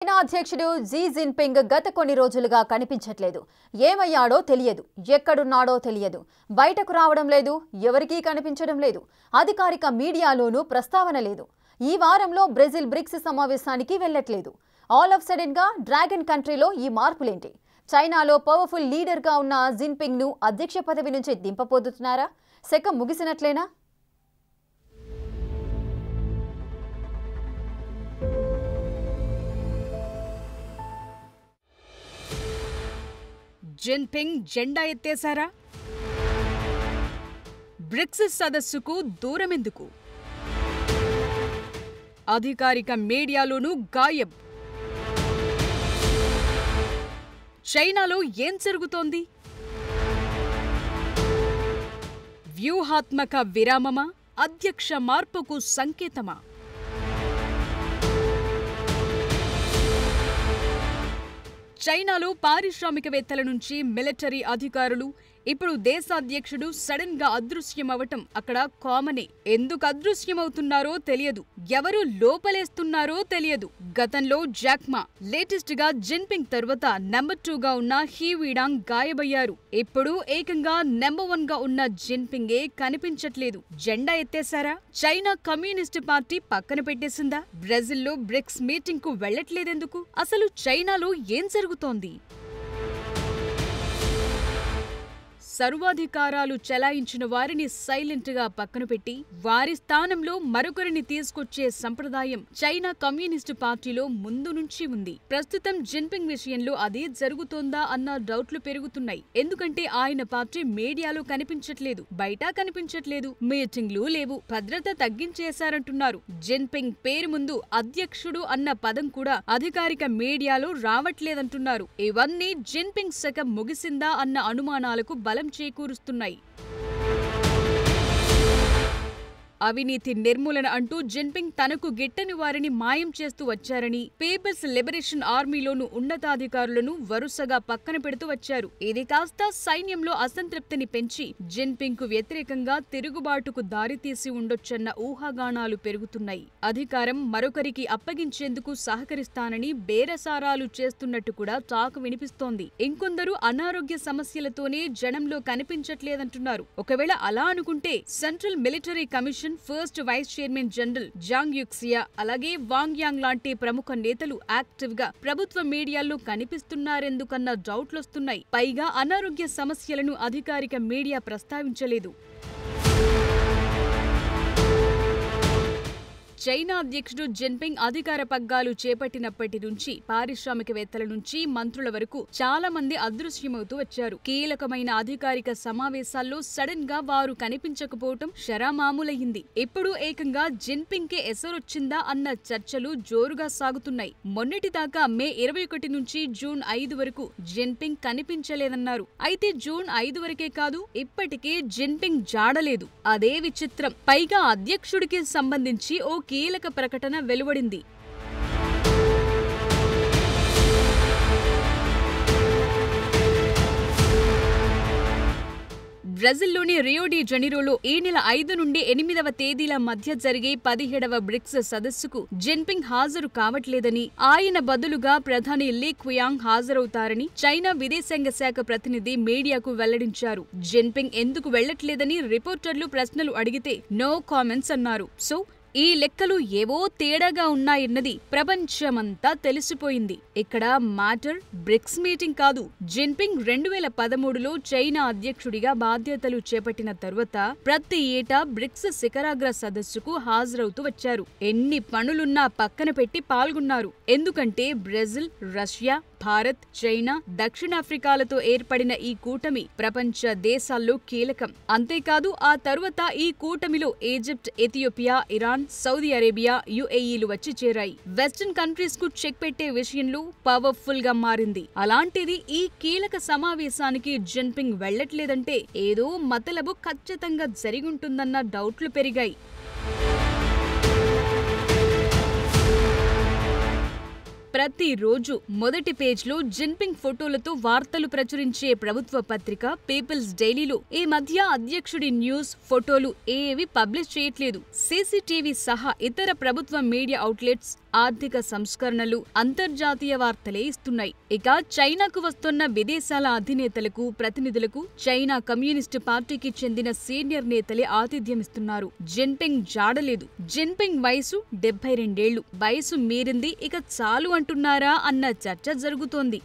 China అధ్యక్షుడు Xi Jinping గత కొన్ని రోజులుగా కనిపించట్లేదు. ఏమయ్యాడో తెలియదు, ఎక్కడున్నాడో తెలియదు, బయటకు రావడం లేదు, ఎవరికీ కనిపించడం లేదు, అధికారిక మీడియాలోనూ ప్రస్తావన లేదు. ఈ వారంలో బ్రెజిల్ బ్రిక్స్ సమావేశానికి వెళ్ళట్లేదు. ఆల్ ఆఫ్ సడన్ గా డ్రాగన్ కంట్రీలో ఈ మార్పులేంటి? చైనాలో పవర్ఫుల్ లీడర్ గా ఉన్న జిన్పింగ్ ను అధ్యక్ష పదవి నుంచి దింపబోతున్నారా? శకం ముగిసినట్లేనా? జిన్పింగ్ జెండా ఎత్తేశారా? బ్రిక్స్ సదస్సుకు దూరమెందుకు? అధికారిక మీడియాలోనూ గాయబ్. చైనాలో ఏం జరుగుతోంది? వ్యూహాత్మక విరామమా? అధ్యక్ష మార్పుకు సంకేతమా? చైనాలో పారిశ్రామికవేత్తల నుంచి మిలిటరీ అధికారులు ఇప్పుడు దేశాధ్యక్షుడు సడన్ గా అదృశ్యమవటం అక్కడ కామనే. ఎందుకు అదృశ్యమవుతున్నారో తెలియదు, ఎవరు లోపలేస్తున్నారో తెలియదు. గతంలో జాక్మా, లేటెస్ట్ గా జిన్పింగ్ తర్వాత నెంబర్ 2 గా ఉన్న హీ వీడాంగ్ గాయబయ్యారు. ఇప్పుడు ఏకంగా నెంబర్ 1 గా ఉన్న జిన్పింగే కనిపించట్లేదు. జెండా ఎత్తేశారా? చైనా కమ్యూనిస్ట్ పార్టీ పక్కన పెట్టేసిందా? బ్రెజిల్లో బ్రిక్స్ మీటింగ్ కు వెళ్లట్లేదెందుకు? అసలు చైనాలో ఏం జరుగుతోంది? సర్వాధికారాలు చెలాయించిన వారిని సైలెంట్ గా పక్కన పెట్టి వారి స్థానంలో మరొకరిని తీసుకొచ్చే సంప్రదాయం చైనా కమ్యూనిస్టు పార్టీలో ముందు నుంచి ఉంది. ప్రస్తుతం జిన్పింగ్ విషయంలో అదే జరుగుతోందా అన్న డౌట్లు పెరుగుతున్నాయి. ఎందుకంటే ఆయన పార్టీ మీడియాలో కనిపించట్లేదు, బయట కనిపించట్లేదు, మీటింగ్లు లేవు, భద్రత తగ్గించేశారంటున్నారు. జిన్పింగ్ పేరు ముందు అధ్యక్షుడు అన్న పదం కూడా అధికారిక మీడియాలో రావట్లేదంటున్నారు. ఇవన్నీ జిన్పింగ్ శకం ముగిసిందా అన్న అనుమానాలకు బలం చేకూరుస్తున్నాయి. అవినీతి నిర్మూలన అంటూ జిన్పింగ్ తనకు గిట్టని వారిని మాయం చేస్తూ వచ్చారని, పీపుల్స్ లిబరేషన్ ఆర్మీలోను ఉన్నతాధికారులను వరుసగా పక్కన పెడుతూ వచ్చారు. ఇది కాస్త సైన్యంలో అసంతృప్తిని పెంచి జిన్పింగ్ కు వ్యతిరేకంగా తిరుగుబాటుకు దారితీసి ఉండొచ్చన్న ఊహాగానాలు పెరుగుతున్నాయి. అధికారం మరొకరికి అప్పగించేందుకు సహకరిస్తానని బేరసారాలు చేస్తున్నట్టు కూడా టాక్ వినిపిస్తోంది. ఇంకొందరు అనారోగ్య సమస్యలతోనే జనంలో కనిపించట్లేదంటున్నారు. ఒకవేళ అలా అనుకుంటే central military commission first vice chairman general Zhang Youxia, అలాగే వాంగ్ యాంగ్ లాంటి ప్రముఖ నేతలు యాక్టివ్ గా ప్రభుత్వ మీడియాల్లో కనిపిస్తున్నారెందుకన్న డౌట్లొస్తున్నాయి. పైగా అనారోగ్య సమస్యలను అధికారిక మీడియా ప్రస్తావించలేదు. చైనా అధ్యక్షుడు జిన్పింగ్ అధికార పగ్గాలు చేపట్టినప్పటి నుంచి పారిశ్రామికవేత్తల నుంచి మంత్రుల వరకు చాలా మంది అదృశ్యమవుతూ వచ్చారు. కీలకమైన అధికారిక సమావేశాల్లో సడన్ గా వారు కనిపించకపోవటం షరామామూలయ్యింది. ఇప్పుడు ఏకంగా జిన్పింగ్ కే ఎసరొచ్చిందా అన్న చర్చలు జోరుగా సాగుతున్నాయి. మొన్నటిదాకా మే 21 నుంచి జూన్ 5 వరకు జిన్పింగ్ కనిపించలేదన్నారు. అయితే జూన్ 5 వరకే కాదు, ఇప్పటికే జిన్పింగ్ జాడలేదు. అదే విచిత్రం. పైగా అధ్యక్షుడికి సంబంధించి ఓ కీలక ప్రకటన వెలువడింది. బ్రెజిల్లోని రియో డి జనీరోలో ఈ నెల 5 నుండి 8వ తేదీల మధ్య జరిగే 17వ బ్రిక్స్ సదస్సుకు జిన్పింగ్ హాజరు కావట్లేదని, ఆయన బదులుగా ప్రధాని లీ క్వియాంగ్ హాజరవుతారని చైనా విదేశాంగ శాఖ ప్రతినిధి మీడియాకు వెల్లడించారు. జిన్పింగ్ ఎందుకు వెళ్లట్లేదని రిపోర్టర్లు ప్రశ్నలు అడిగితే నో కామెంట్స్ అన్నారు. సో ఈ లెక్కలు ఏవో తేడాగా ఉన్నాయన్నది ప్రపంచమంతా తెలిసిపోయింది. ఇక్కడ మ్యాటర్ బ్రిక్స్ మీటింగ్ కాదు. జిన్పింగ్ 2013లో చైనా అధ్యక్షుడిగా బాధ్యతలు చేపట్టిన తరువాత ప్రతి ఏటా బ్రిక్స్ శిఖరాగ్ర సదస్సుకు హాజరవుతూ వచ్చారు. ఎన్ని పనులున్నా పక్కన పెట్టి పాల్గొన్నారు. ఎందుకంటే బ్రెజిల్, రష్యా, భారత్, చైనా, దక్షిణాఫ్రికాలతో ఏర్పడిన ఈ కూటమి ప్రపంచ దేశాల్లో కీలకం. అంతేకాదు ఆ తరువాత ఈ కూటమిలో Egypt, Ethiopia, Iran, Saudi Arabia, యుఏఈలు వచ్చి చేరాయి. వెస్టర్న్ కంట్రీస్ కు చెక్ పెట్టే విషయంలో పవర్ఫుల్ గా మారింది. అలాంటిది ఈ కీలక సమావేశానికి జిన్పింగ్ వెళ్లట్లేదంటే ఏదో మతలబు ఖచ్చితంగా జరిగుంటుందన్న డౌట్లు పెరిగాయి. ప్రతిరోజు మొదటి పేజ్లో జిన్పింగ్ ఫోటోలతో వార్తలు ప్రచురించే ప్రభుత్వ పత్రిక పీపుల్స్ డైలీలో ఈ మధ్య అధ్యక్షుడి న్యూస్ ఫోటోలు ఏవి పబ్లిష్ చేయట్లేదు. సీసీటీవీ సహా ఇతర ప్రభుత్వ మీడియా అవుట్లెట్స్ ఆర్థిక సంస్కరణలు, అంతర్జాతీయ వార్తలే ఇస్తున్నాయి. ఇక చైనాకు వస్తున్న విదేశాల అధినేతలకు, ప్రతినిధులకు చైనా కమ్యూనిస్టు పార్టీకి చెందిన సీనియర్ నేతలే ఆతిథ్యమిస్తున్నారు. జిన్పింగ్ జాడలేదు. జిన్పింగ్ వయసు 72 ఏళ్లు. వయసు మీరింది, ఇక చాలు అంటున్నారా అన్న చర్చ జరుగుతోంది.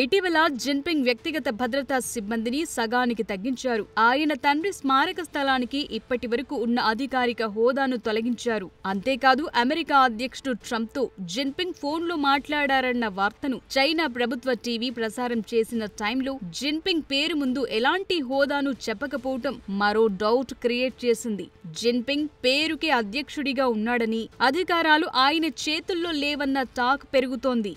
ఇటీవల జిన్పింగ్ వ్యక్తిగత భద్రతా సిబ్బందిని సగానికి తగ్గించారు. ఆయన తండ్రి స్మారక స్థలానికి ఇప్పటి వరకు ఉన్న అధికారిక హోదాను తొలగించారు. అంతేకాదు అమెరికా అధ్యక్షుడు ట్రంప్తో జిన్పింగ్ ఫోన్లో మాట్లాడారన్న వార్తను చైనా ప్రభుత్వ టీవీ ప్రసారం చేసిన టైంలో జిన్పింగ్ పేరు ముందు ఎలాంటి హోదాను చెప్పకపోవటం మరో డౌట్ క్రియేట్ చేసింది. జిన్పింగ్ పేరుకే అధ్యక్షుడిగా ఉన్నాడని, అధికారాలు ఆయన చేతుల్లో లేవన్న టాక్ పెరుగుతోంది.